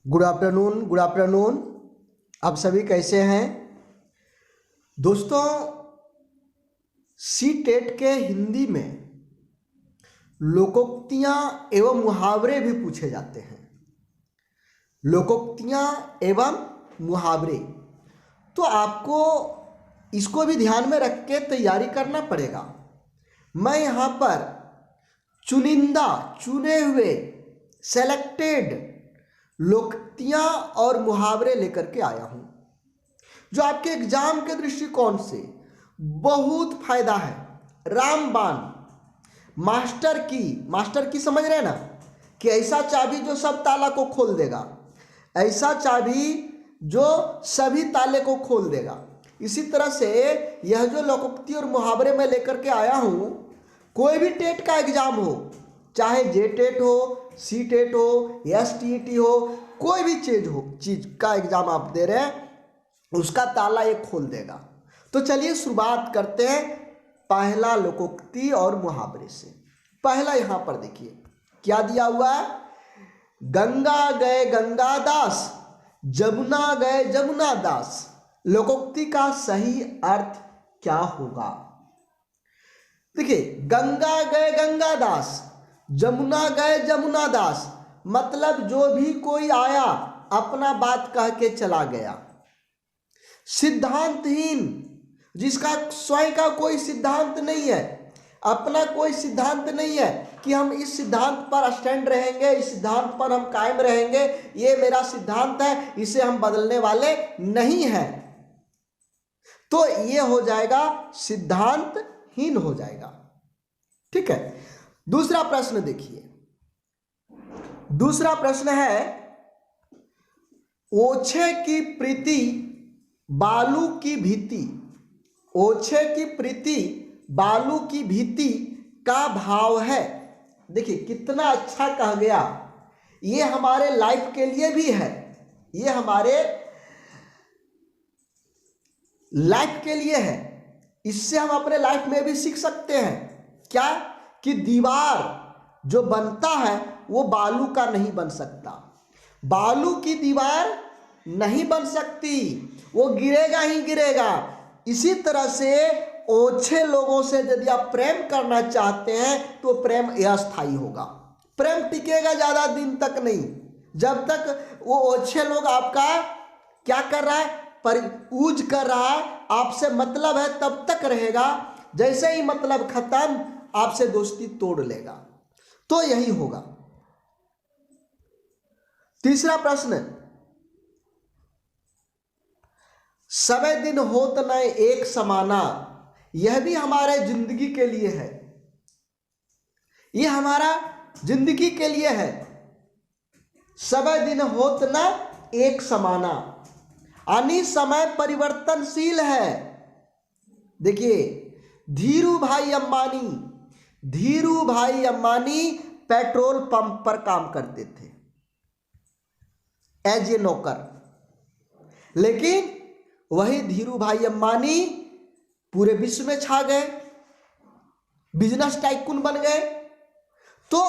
Good afternoon, good afternoon. आप सभी कैसे हैं दोस्तों? सी टेट के हिंदी में लोकोक्तियां एवं मुहावरे भी पूछे जाते हैं। लोकोक्तियां एवं मुहावरे, तो आपको इसको भी ध्यान में रख के तैयारी करना पड़ेगा। मैं यहाँ पर चुनिंदा, चुने हुए, सेलेक्टेड लोकोक्तियां और मुहावरे लेकर के आया हूं जो आपके एग्जाम के दृष्टिकोण से बहुत फायदा है। रामबाण, मास्टर की समझ रहे ना, कि ऐसा चाबी जो सब ताला को खोल देगा, ऐसा चाबी जो सभी ताले को खोल देगा। इसी तरह से यह जो लोकोक्ति और मुहावरे में लेकर के आया हूं, कोई भी टेट का एग्जाम हो, चाहे जे टेट हो, सी टेट हो, STET हो, कोई भी चीज का एग्जाम आप दे रहे हैं, उसका ताला ये खोल देगा। तो चलिए शुरुआत करते हैं पहला लोकोक्ति और मुहावरे से। पहला यहां पर देखिए क्या दिया हुआ है। गंगा गए गंगादास, जमुना गए जमुना दास। लोकोक्ति का सही अर्थ क्या होगा? देखिए, गंगा गए गंगादास, जमुना गए जमुना दास, मतलब जो भी कोई आया अपना बात कह के चला गया। सिद्धांतहीन, जिसका स्वयं का कोई सिद्धांत नहीं है, अपना कोई सिद्धांत नहीं है कि हम इस सिद्धांत पर स्टैंड रहेंगे, इस सिद्धांत पर हम कायम रहेंगे, ये मेरा सिद्धांत है, इसे हम बदलने वाले नहीं हैं, तो ये हो जाएगा सिद्धांतहीन हो जाएगा। ठीक है। दूसरा प्रश्न देखिए। दूसरा प्रश्न है, ओछे की प्रीति बालू की भीति। ओछे की प्रीति बालू की भीति का भाव है। देखिए कितना अच्छा कह गया। ये हमारे लाइफ के लिए भी है, ये हमारे लाइफ के लिए है। इससे हम अपने लाइफ में भी सीख सकते हैं क्या, कि दीवार जो बनता है वो बालू का नहीं बन सकता। बालू की दीवार नहीं बन सकती, वो गिरेगा ही गिरेगा। इसी तरह से ओछे लोगों से यदि आप प्रेम करना चाहते हैं तो प्रेम अस्थायी होगा, प्रेम टिकेगा ज्यादा दिन तक नहीं। जब तक वो ओछे लोग आपका क्या कर रहा है, यूज कर रहा है, आपसे मतलब है, तब तक रहेगा। जैसे ही मतलब खत्म, आपसे दोस्ती तोड़ लेगा। तो यही होगा। तीसरा प्रश्न, समय दिन होत न एक समाना। यह भी हमारे जिंदगी के लिए है, यह हमारा जिंदगी के लिए है। समय दिन होत न एक समाना, यानी समय परिवर्तनशील है। देखिए, धीरू भाई अंबानी पेट्रोल पंप पर काम करते थे एज ए नौकर, लेकिन वही धीरू भाई अंबानी पूरे विश्व में छा गए, बिजनेस टाइकून बन गए। तो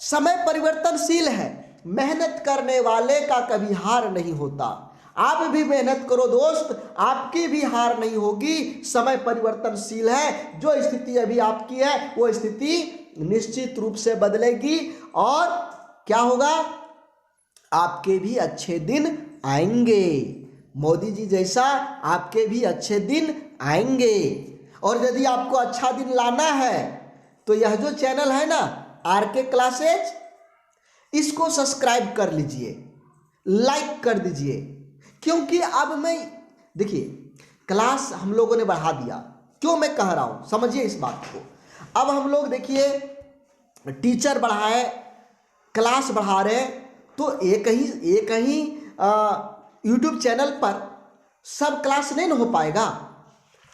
समय परिवर्तनशील है, मेहनत करने वाले का कभी हार नहीं होता। आप भी मेहनत करो दोस्त, आपकी भी हार नहीं होगी। समय परिवर्तनशील है, जो स्थिति अभी आपकी है वो स्थिति निश्चित रूप से बदलेगी और क्या होगा, आपके भी अच्छे दिन आएंगे। मोदी जी जैसा आपके भी अच्छे दिन आएंगे। और यदि आपको अच्छा दिन लाना है तो यह जो चैनल है ना, RK क्लासेज, इसको सब्सक्राइब कर लीजिए, लाइक कर दीजिए। क्योंकि अब मैं, देखिए, क्लास हम लोगों ने बढ़ा दिया। क्यों मैं कह रहा हूं, समझिए इस बात को। अब हम लोग देखिए टीचर बढ़ाए, क्लास बढ़ा रहे, तो एक ही YouTube चैनल पर सब क्लास नहीं ना हो पाएगा।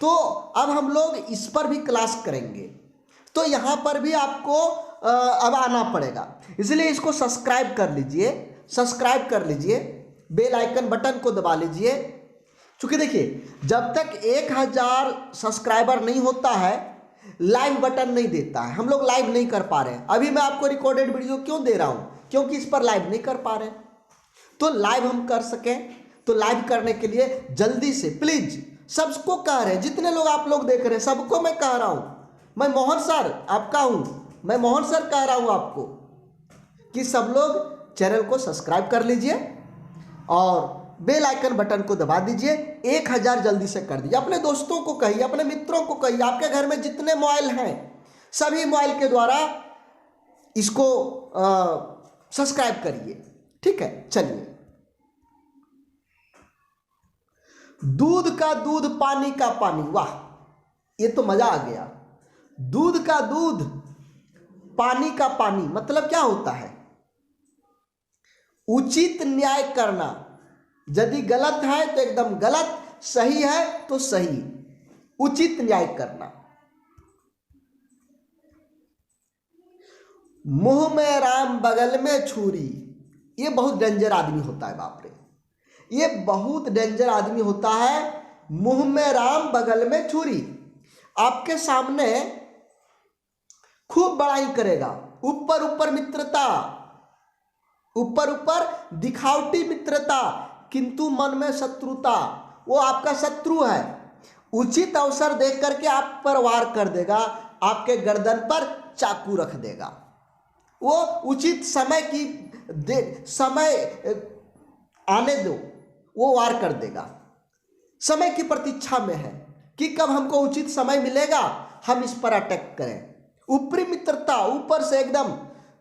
तो अब हम लोग इस पर भी क्लास करेंगे, तो यहाँ पर भी आपको अब आना पड़ेगा। इसलिए इसको सब्सक्राइब कर लीजिए, बेल आइकन बटन को दबा लीजिए। क्योंकि देखिए, जब तक 1000 सब्सक्राइबर नहीं होता है, लाइव बटन नहीं देता है। हम लोग लाइव नहीं कर पा रहे हैं। अभी मैं आपको रिकॉर्डेड वीडियो क्यों दे रहा हूं, क्योंकि इस पर लाइव नहीं कर पा रहे हैं। तो लाइव हम कर सकें, तो लाइव करने के लिए जल्दी से प्लीज सबको कह रहे हैं, जितने लोग आप लोग देख रहे हैं सबको मैं कह रहा हूं, मैं मोहन सर आपका हूं, मैं मोहन सर कह रहा हूं आपको कि सब लोग चैनल को सब्सक्राइब कर लीजिए और बेल आइकन बटन को दबा दीजिए। 1000 जल्दी से कर दीजिए, अपने दोस्तों को कहिए, अपने मित्रों को कहिए, आपके घर में जितने मोबाइल हैं सभी मोबाइल के द्वारा इसको सब्सक्राइब करिए, ठीक है। चलिए, दूध का दूध पानी का पानी, वाह ये तो मजा आ गया। दूध का दूध पानी का पानी मतलब क्या होता है? उचित न्याय करना, यदि गलत है तो एकदम गलत, सही है तो सही, उचित न्याय करना। मुंह में राम बगल में छुरी, ये बहुत डेंजर आदमी होता है, बाप रे, ये बहुत डेंजर आदमी होता है। मुंह में राम बगल में छुरी, आपके सामने खूब बड़ाई करेगा, ऊपर ऊपर मित्रता, ऊपर ऊपर दिखावटी मित्रता, किंतु मन में शत्रुता, वो आपका शत्रु है। उचित अवसर देख करके आप पर वार कर देगा, आपके गर्दन पर चाकू रख देगा। वो उचित समय की समय आने दो, वो वार कर देगा। समय की प्रतीक्षा में है कि कब हमको उचित समय मिलेगा, हम इस पर अटैक करें। ऊपरी मित्रता, ऊपर से एकदम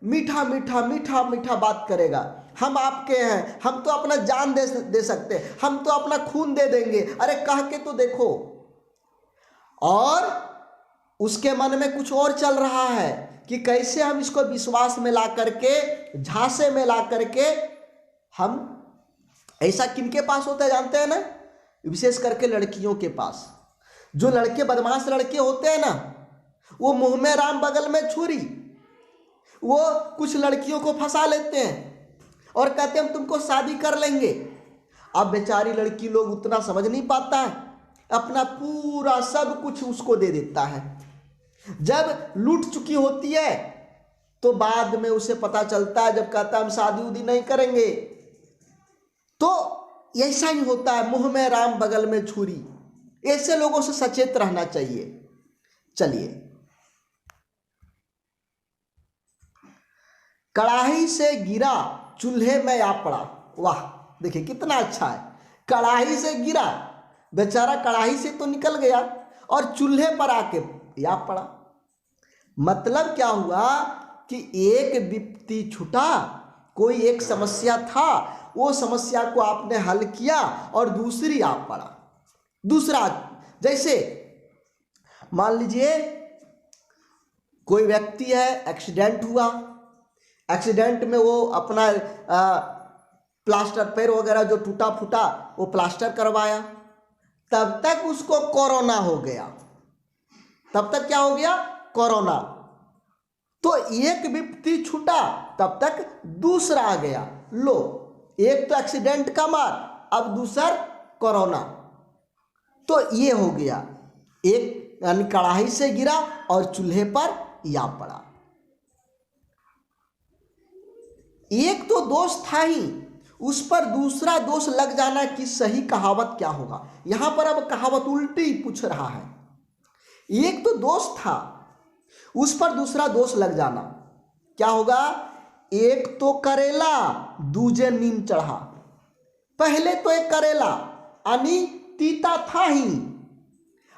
मीठा मीठा मीठा मीठा बात करेगा, हम आपके हैं, हम तो अपना जान दे सकते हैं, हम तो अपना खून दे देंगे, अरे कह के तो देखो। और उसके मन में कुछ और चल रहा है कि कैसे हम इसको विश्वास में ला करके, झांसे में ला करके, हम ऐसा किनके पास होता है जानते हैं ना, विशेष करके लड़कियों के पास। जो लड़के बदमाश लड़के होते हैं ना, वो मुंह में राम बगल में छुरी, वो कुछ लड़कियों को फंसा लेते हैं और कहते हैं हम तुमको शादी कर लेंगे। अब बेचारी लड़की लोग उतना समझ नहीं पाता है, अपना पूरा सब कुछ उसको दे देता है। जब लूट चुकी होती है तो बाद में उसे पता चलता है, जब कहता है हम शादी उदी नहीं करेंगे। तो ऐसा ही होता है, मुंह में राम बगल में छुरी। ऐसे लोगों से सचेत रहना चाहिए। चलिए, कड़ाही से गिरा चूल्हे में आ पड़ा, वाह देखिए कितना अच्छा है। कड़ाही से गिरा, बेचारा कड़ाही से तो निकल गया और चूल्हे पर आके या पड़ा। मतलब क्या हुआ कि एक विपत्ति छूटा, कोई एक समस्या था, वो समस्या को आपने हल किया और दूसरी आ पड़ा। दूसरा, जैसे मान लीजिए कोई व्यक्ति है, एक्सीडेंट हुआ, एक्सीडेंट में वो अपना प्लास्टर पैर वगैरह जो टूटा फूटा वो प्लास्टर करवाया, तब तक उसको कोरोना हो गया। तब तक क्या हो गया? कोरोना। तो एक विपत्ति छूटा, तब तक दूसरा आ गया। लो, एक तो एक्सीडेंट का मार, अब दूसरा कोरोना। तो ये हो गया, एक यानी कढ़ाई से गिरा और चूल्हे पर या पड़ा। एक तो दोष था ही, उस पर दूसरा दोष लग जाना कि सही कहावत क्या होगा। यहां पर अब कहावत उल्टी पूछ रहा है। एक तो दोष था, उस पर दूसरा दोष लग जाना, क्या होगा? एक तो करेला दूजे नीम चढ़ा। पहले तो एक करेला यानी तीता था ही,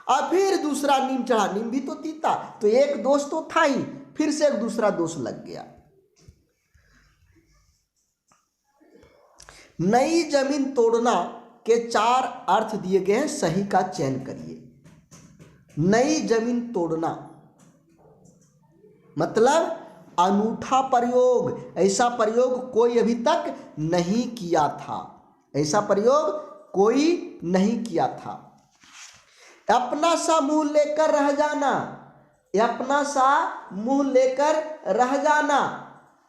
और फिर दूसरा नीम चढ़ा, नीम भी तो तीता, तो एक दोष तो था ही, फिर से एक दूसरा दोष लग गया। नई जमीन तोड़ना के 4 अर्थ दिए गए हैं, सही का चयन करिए। नई जमीन तोड़ना मतलब अनूठा प्रयोग, ऐसा प्रयोग कोई अभी तक नहीं किया था, ऐसा प्रयोग कोई नहीं किया था। अपना सा मुंह लेकर रह जाना, अपना सा मुंह लेकर रह जाना,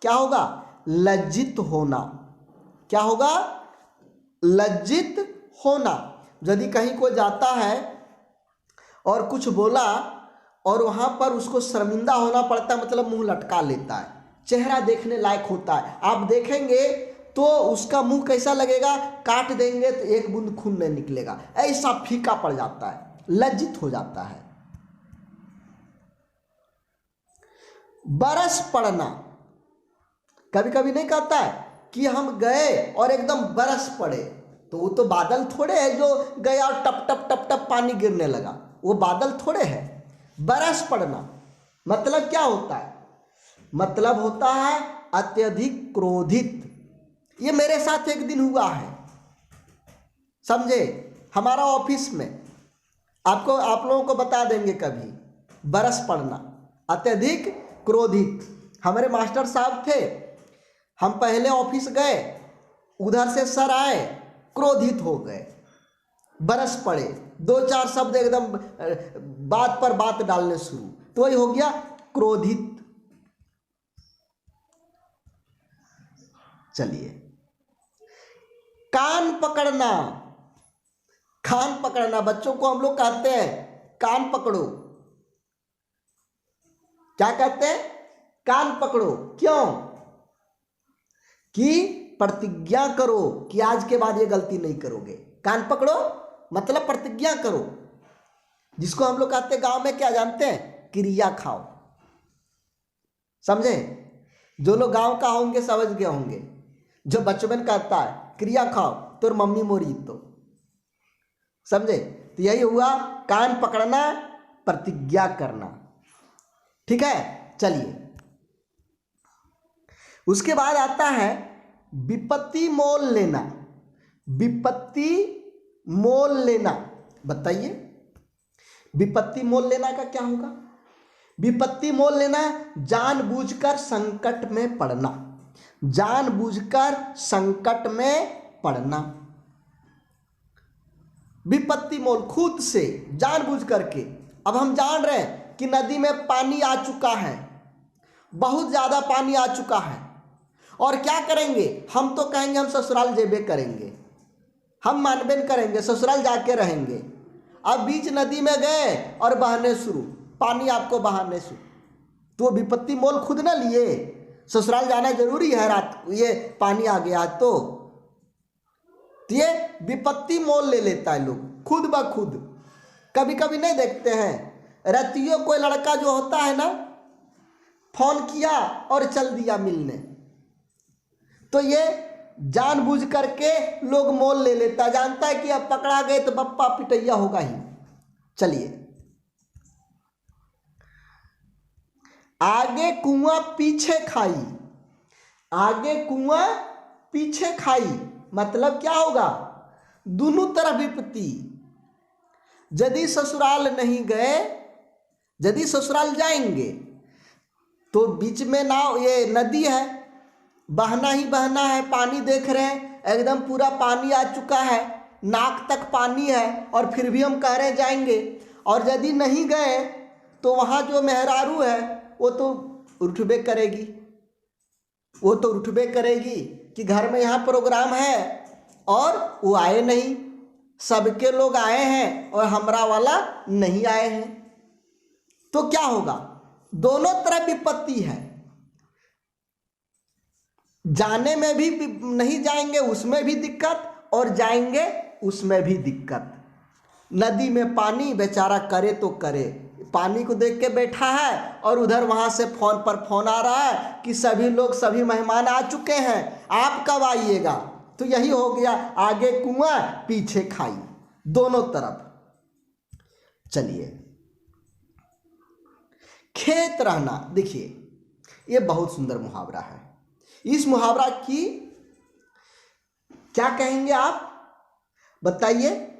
क्या होगा? लज्जित होना। क्या होगा? लज्जित होना। यदि कहीं कोई जाता है और कुछ बोला और वहां पर उसको शर्मिंदा होना पड़ता है, मतलब मुंह लटका लेता है, चेहरा देखने लायक होता है। आप देखेंगे तो उसका मुंह कैसा लगेगा, काट देंगे तो एक बूंद खून नहीं निकलेगा, ऐसा फीका पड़ जाता है, लज्जित हो जाता है। बरस पड़ना, कभी कभी नहीं कहता है कि हम गए और एकदम बरस पड़े, तो वो तो बादल थोड़े है जो गया और टप टप टप टप पानी गिरने लगा, वो बादल थोड़े है। बरस पड़ना मतलब क्या होता है, मतलब होता है अत्यधिक क्रोधित। ये मेरे साथ एक दिन हुआ है, समझे, हमारा ऑफिस में, आप लोगों को बता देंगे कभी। बरस पड़ना, अत्यधिक क्रोधित। हमारे मास्टर साहब थे, हम पहले ऑफिस गए, उधर से सर आए, क्रोधित हो गए, बरस पड़े, दो चार शब्द एकदम बात पर बात डालने शुरू, तो वही हो गया क्रोधित। चलिए, कान पकड़ना, कान पकड़ना, बच्चों को हम लोग कहते हैं कान पकड़ो। क्या कहते हैं, कान पकड़ो, क्यों, कि प्रतिज्ञा करो कि आज के बाद ये गलती नहीं करोगे। कान पकड़ो मतलब प्रतिज्ञा करो, जिसको हम लोग कहते हैं गांव में क्या जानते हैं, क्रिया खाओ। समझे, जो लोग गांव का होंगे समझ गए होंगे, जो बचपन कहता है क्रिया खाओ तो मम्मी मोरी, तो समझे, तो यही हुआ कान पकड़ना, प्रतिज्ञा करना। ठीक है, चलिए, उसके बाद आता है विपत्ति मोल लेना। विपत्ति मोल लेना, बताइए विपत्ति मोल लेना का क्या होगा। विपत्ति मोल लेना, जानबूझकर संकट में पड़ना, जानबूझकर संकट में पड़ना। विपत्ति मोल, खुद से जानबूझ करके। अब हम जान रहे हैं कि नदी में पानी आ चुका है, बहुत ज्यादा पानी आ चुका है, और क्या करेंगे, हम तो कहेंगे हम ससुराल जेबे करेंगे, हम मानबेन करेंगे, ससुराल जाके रहेंगे। अब बीच नदी में गए और बहने शुरू, पानी आपको बहाने शुरू, तो विपत्ति मोल खुद ना लिए, ससुराल जाना जरूरी है, रात ये पानी आ गया तो ये विपत्ति मोल ले लेता है लोग खुद ब खुद। कभी कभी नहीं देखते हैं, रतियों कोई लड़का जो होता है ना, फोन किया और चल दिया मिलने, तो ये जानबूझ करके लोग मोल ले लेता, जानता है कि अब पकड़ा गए तो बप्पा पिटैया होगा ही। चलिए, आगे कुआं पीछे खाई, आगे कुआं पीछे खाई मतलब क्या होगा, दोनों तरफ विपत्ति। यदि ससुराल नहीं गए, यदि ससुराल जाएंगे तो बीच में नाव, ये नदी है, बहना ही बहना है, पानी देख रहे हैं एकदम पूरा पानी आ चुका है, नाक तक पानी है, और फिर भी हम कह रहे जाएंगे। और यदि नहीं गए तो वहाँ जो मेहरारू है वो तो उठबे करेगी, वो तो उठबे करेगी कि घर में यहाँ प्रोग्राम है और वो आए नहीं, सबके लोग आए हैं और हमरा वाला नहीं आए हैं, तो क्या होगा, दोनों तरफ विपत्ति है। जाने में भी नहीं जाएंगे उसमें भी दिक्कत, और जाएंगे उसमें भी दिक्कत। नदी में पानी, बेचारा करे तो करे, पानी को देख के बैठा है और उधर वहां से फोन पर फोन आ रहा है कि सभी लोग, सभी मेहमान आ चुके हैं, आप कब आइएगा। तो यही हो गया, आगे कुआं पीछे खाई, दोनों तरफ। चलिए, खेत रहना, देखिए ये बहुत सुंदर मुहावरा है। इस मुहावरा की क्या कहेंगे आप, बताइए।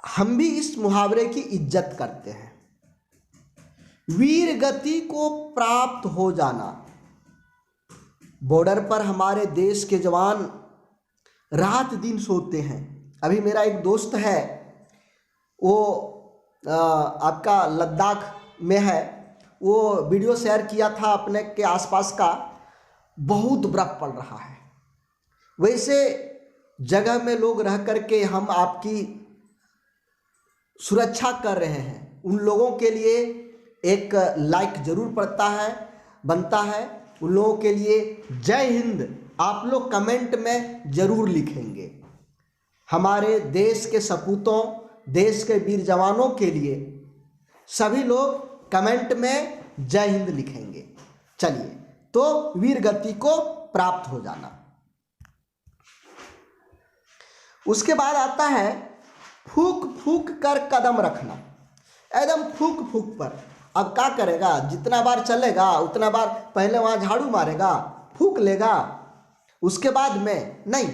हम भी इस मुहावरे की इज्जत करते हैं। वीर गति को प्राप्त हो जाना, बॉर्डर पर हमारे देश के जवान रात दिन सोते हैं। अभी मेरा एक दोस्त है, वो आपका लद्दाख में है, वो वीडियो शेयर किया था अपने के आसपास का, बहुत बर्फ पड़ रहा है। वैसे जगह में लोग रह करके हम आपकी सुरक्षा कर रहे हैं, उन लोगों के लिए एक लाइक जरूर पड़ता है, बनता है, उन लोगों के लिए जय हिंद आप लोग कमेंट में जरूर लिखेंगे। हमारे देश के सपूतों, देश के वीर जवानों के लिए सभी लोग कमेंट में जय हिंद लिखेंगे। चलिए, तो वीर गति को प्राप्त हो जाना। उसके बाद आता है फूक फूक कर कदम रखना, एकदम फूक फूक पर। अब क्या करेगा, जितना बार चलेगा उतना बार पहले वहाँ झाड़ू मारेगा, फूक लेगा, उसके बाद में नहीं,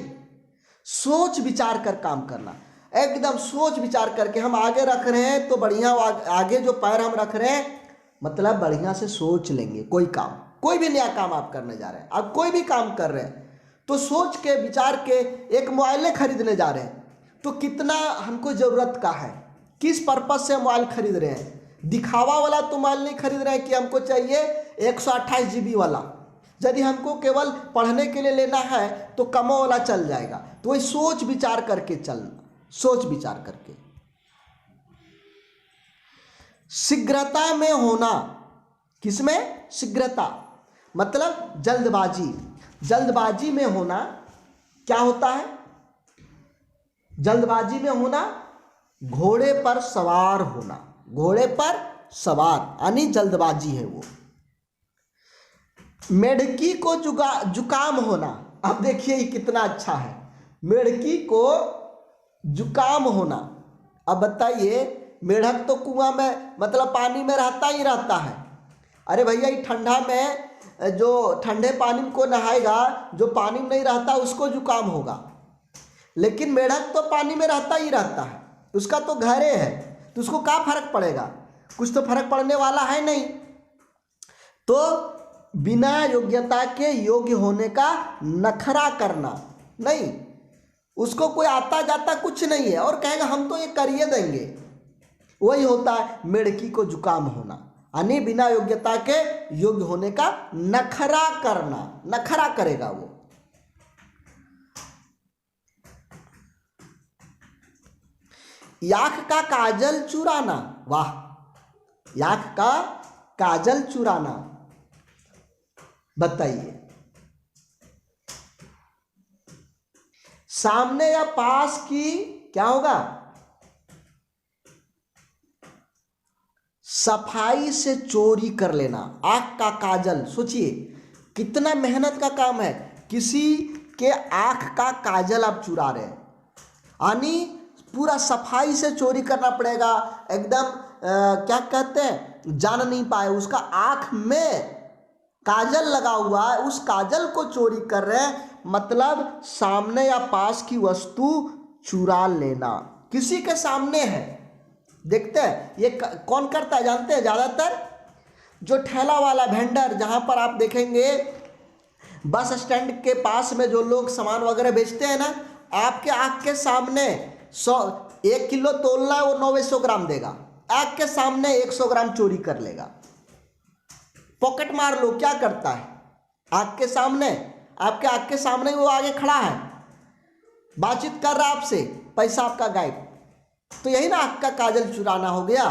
सोच विचार कर काम करना। एकदम सोच विचार करके हम आगे रख रहे हैं तो बढ़िया, आगे जो पैर हम रख रहे हैं मतलब बढ़िया से सोच लेंगे। कोई काम, कोई भी नया काम आप करने जा रहे हैं, आप कोई भी काम कर रहे हैं तो सोच के विचार के। एक मोबाइल खरीदने जा रहे हैं तो कितना हमको ज़रूरत का है, किस पर्पज़ से मोबाइल खरीद रहे हैं। दिखावा वाला तो मोबाइल नहीं खरीद रहे हैं कि हमको चाहिए 128 GB वाला। यदि हमको केवल पढ़ने के लिए लेना है तो कमो वाला चल जाएगा। तो वही सोच विचार करके चलना, सोच विचार करके। शीघ्रता में होना, किसमें? शीघ्रता मतलब जल्दबाजी। जल्दबाजी में होना क्या होता है? जल्दबाजी में होना घोड़े पर सवार होना, घोड़े पर सवार यानी जल्दबाजी है वो। मेढकी को जुकाम होना, अब देखिए ये कितना अच्छा है, मेढकी को जुकाम होना। अब बताइए, मेढक तो कुआं में मतलब पानी में रहता ही रहता है। अरे भैया, ये ठंडा में जो ठंडे पानी को नहाएगा, जो पानी में नहीं रहता उसको जुकाम होगा। लेकिन मेढक तो पानी में रहता ही रहता है, उसका तो घरे है, तो उसको क्या फर्क पड़ेगा? कुछ तो फर्क पड़ने वाला है नहीं। तो बिना योग्यता के योग्य होने का नखरा करना नहीं, उसको कोई आता जाता कुछ नहीं है और कहेगा हम तो ये करिए देंगे, वही होता है मेढकी को जुकाम होना, यानी बिना योग्यता के योग्य होने का नखरा करना, नखरा करेगा वो। आँख का काजल चुराना, वाह, आँख का काजल चुराना, बताइए सामने या पास की क्या होगा? सफाई से चोरी कर लेना। आँख का काजल, सोचिए कितना मेहनत का काम है, किसी के आँख का काजल आप चुरा रहे हैं, यानी पूरा सफाई से चोरी करना पड़ेगा। एकदम क्या कहते हैं, जान नहीं पाए, उसका आँख में काजल लगा हुआ है, उस काजल को चोरी कर रहे हैं, मतलब सामने या पास की वस्तु चुरा लेना, किसी के सामने है। देखते हैं ये कौन करता है, जानते हैं? ज़्यादातर जो ठेला वाला वेंडर, जहाँ पर आप देखेंगे बस स्टैंड के पास में जो लोग सामान वगैरह बेचते हैं ना, आपके आँख के सामने 1 किलो तोलना है, वो 900 ग्राम देगा, आँख के सामने 100 ग्राम चोरी कर लेगा। पॉकेट मार लो, क्या करता है? आँख के सामने, आपके आँख के सामने वो आगे खड़ा है, बातचीत कर रहा है आपसे, पैसा आपका गायब। तो यही ना आँख का काजल चुराना हो गया।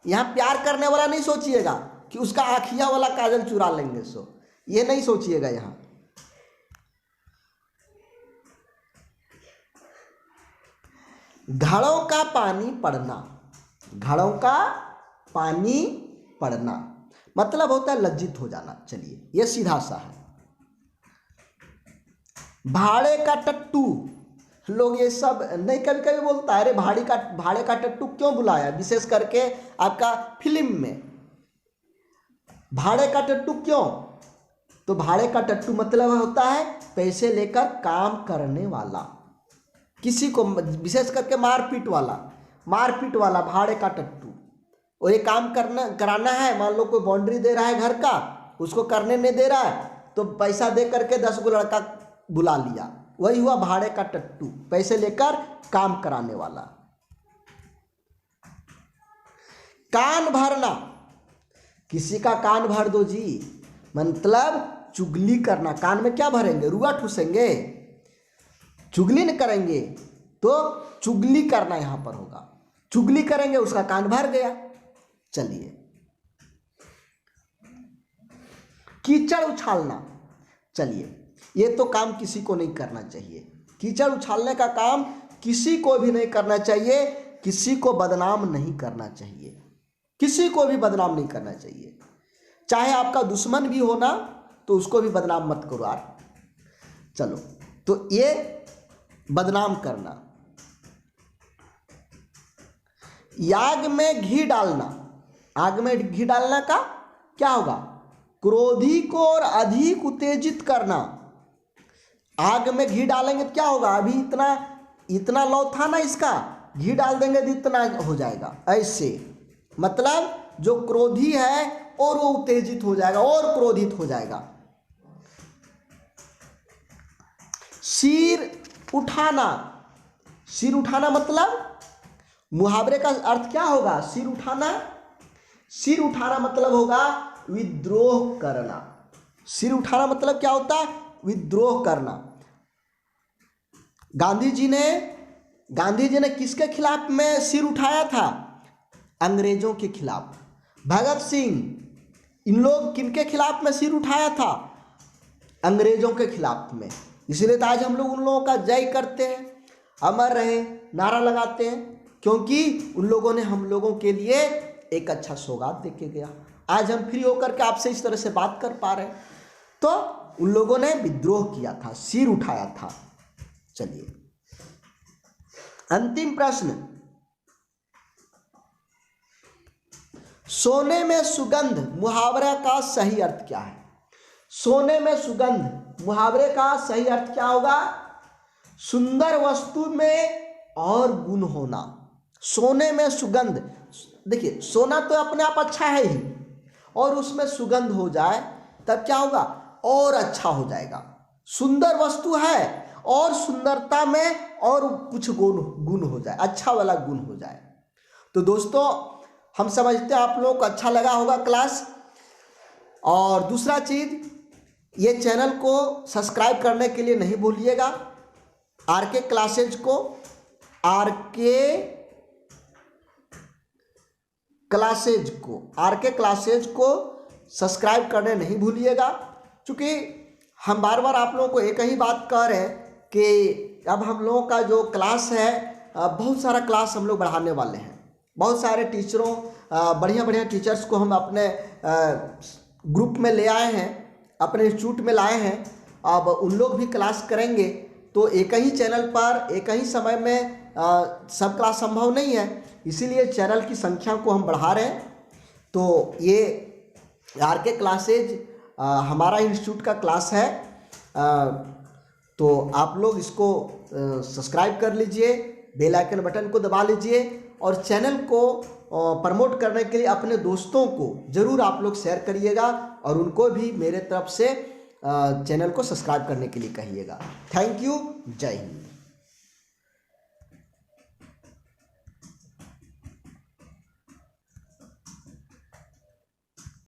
यहाँ प्यार करने वाला नहीं सोचिएगा कि उसका आँखिया वाला काजल चुरा लेंगे, सो ये नहीं सोचिएगा। यहाँ घड़ों का पानी पड़ना, घड़ों का पानी पड़ना मतलब होता है लज्जित हो जाना। चलिए ये सीधा सा है। भाड़े का टट्टू, लोग ये सब नहीं कभी कभी बोलता है, अरे भाड़े का टट्टू क्यों बुलाया, विशेष करके आपका फिल्म में भाड़े का टट्टू क्यों? तो भाड़े का टट्टू मतलब होता है पैसे लेकर काम करने वाला, किसी को विशेष करके मारपीट वाला भाड़े का टट्टू। और ये काम कराना है, मान लो कोई बाउंड्री दे रहा है घर का, उसको करने नहीं दे रहा है तो पैसा दे करके 10 गो लड़का बुला लिया, वही हुआ भाड़े का टट्टू, पैसे लेकर काम कराने वाला। कान भरना, किसी का कान भर दो जी, मतलब चुगली करना। कान में क्या भरेंगे, रुआ ठूसेंगे, चुगली न करेंगे तो चुगली करना यहां पर होगा, चुगली करेंगे उसका कान भर गया। चलिए कीचड़ उछालना, चलिए ये तो काम किसी को नहीं करना चाहिए। कीचड़ उछालने का काम किसी को भी नहीं करना चाहिए, किसी को बदनाम नहीं करना चाहिए, किसी को भी बदनाम नहीं करना चाहिए। चाहे आपका दुश्मन भी हो ना तो उसको भी बदनाम मत करो यार। चलो, तो ये बदनाम करना। आग में घी डालना, आग में घी डालना का क्या होगा? क्रोधी को और अधिक उत्तेजित करना। आग में घी डालेंगे तो क्या होगा? अभी इतना इतना लौ था ना इसका, घी डाल देंगे तो इतना हो जाएगा। ऐसे मतलब जो क्रोधी है और वो उत्तेजित हो जाएगा और क्रोधित हो जाएगा। सिर उठाना, सिर उठाना मतलब मुहावरे का अर्थ क्या होगा? सिर उठाना, सिर उठाना मतलब होगा विद्रोह करना। सिर उठाना मतलब क्या होता है? विद्रोह करना। गांधी जी ने किसके खिलाफ में सिर उठाया था? अंग्रेजों के खिलाफ। भगत सिंह, इन लोग किनके खिलाफ में सिर उठाया था? अंग्रेजों के खिलाफ में। इसलिए तो आज हम लोग उन लोगों का जय करते हैं, अमर रहे नारा लगाते हैं, क्योंकि उन लोगों ने हम लोगों के लिए एक अच्छा सौगात दे के गया। आज हम फ्री होकर के आपसे इस तरह से बात कर पा रहे हैं। तो उन लोगों ने विद्रोह किया था, सिर उठाया था। चलिए अंतिम प्रश्न, सोने में सुगंध मुहावरे का सही अर्थ क्या है? सोने में सुगंध मुहावरे का सही अर्थ क्या होगा? सुंदर वस्तु में और गुण होना। सोने में सुगंध, देखिए सोना तो अपने आप अच्छा है ही, और उसमें सुगंध हो जाए तब क्या होगा? और अच्छा हो जाएगा। सुंदर वस्तु है और सुंदरता में और कुछ गुण हो जाए, अच्छा वाला गुण हो जाए। तो दोस्तों हम समझते हैं आप लोगों को अच्छा लगा होगा क्लास। और दूसरा चीज़, ये चैनल को सब्सक्राइब करने के लिए नहीं भूलिएगा। आरके क्लासेज को सब्सक्राइब करने नहीं भूलिएगा, क्योंकि हम बार बार आप लोगों को एक ही बात कह रहे हैं कि अब हम लोगों का जो क्लास है, बहुत सारा क्लास हम लोग बढ़ाने वाले हैं। बहुत सारे टीचरों, बढ़िया बढ़िया टीचर्स को हम अपने ग्रुप में ले आए हैं, अपने इंस्टीट्यूट में लाए हैं। अब उन लोग भी क्लास करेंगे, तो एक ही चैनल पर एक ही समय में सब क्लास संभव नहीं है, इसीलिए चैनल की संख्या को हम बढ़ा रहे हैं। तो ये आरके क्लासेज हमारा इंस्टीट्यूट का क्लास है। तो आप लोग इसको सब्सक्राइब कर लीजिए, बेल आइकन बटन को दबा लीजिए, और चैनल को प्रमोट करने के लिए अपने दोस्तों को ज़रूर आप लोग शेयर करिएगा, और उनको भी मेरे तरफ से चैनल को सब्सक्राइब करने के लिए कहिएगा। थैंक यू, जय हिंद।